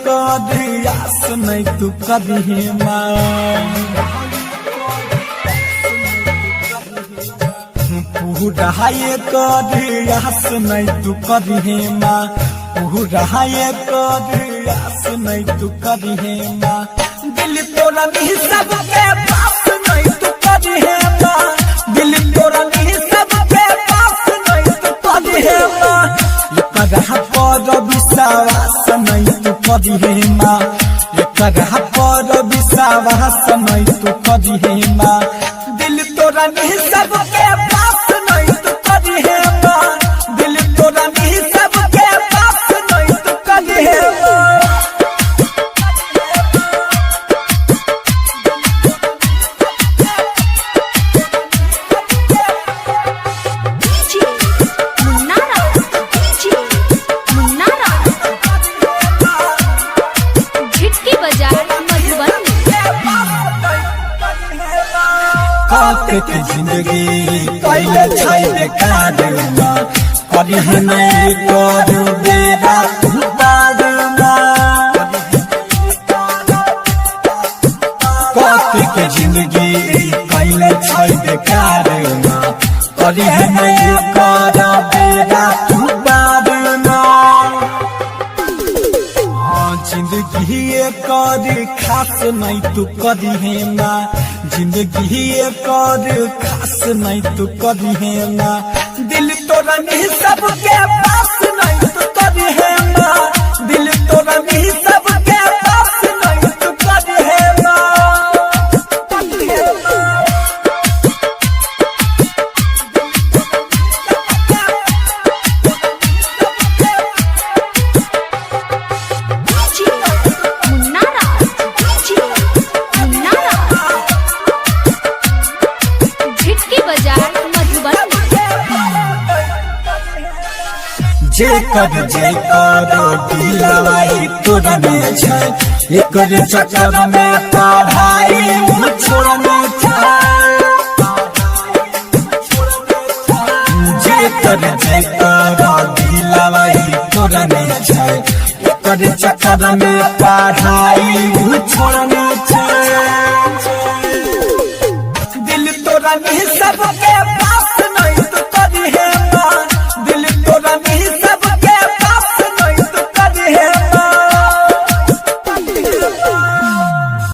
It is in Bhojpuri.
करियास नहीं तू कभी पूराए करियास नहीं तू कभी पूराए करियास नहीं तू कभी दिल तोरा नहीं सबके पास नहीं तू कभी दिल तोरा नहीं सबके पास नहीं तू कभी पर विश्वास नहीं तू कभी पर विश्वास नहीं तू कभी दिल तोरा नहीं सबके पास नहीं तू कभी दिल तोरा नहीं सबके पास नहीं तू कभी के जिंदगी पहले छाई बेकार कभी नहीं करू बेरा के जिंदगी पहले छाई बेकार कभी नहीं करू बेरा जिंदगी कर खास नहीं तू कभी जिंदगी कर खास नहीं तू कभी दिल तोरा नहीं सबके पास नहीं तू कभी दिल तोरा नहीं सबके पास नहीं तू कभी जेकर दिलवाई तोरा में छै एकर चक्कर में पढ़ाई छोड़ने जेकर दिलवाई तोरा में छै एकर चक्कर में पढ़ाई छोड़ने दिल तोरा नहीं सबके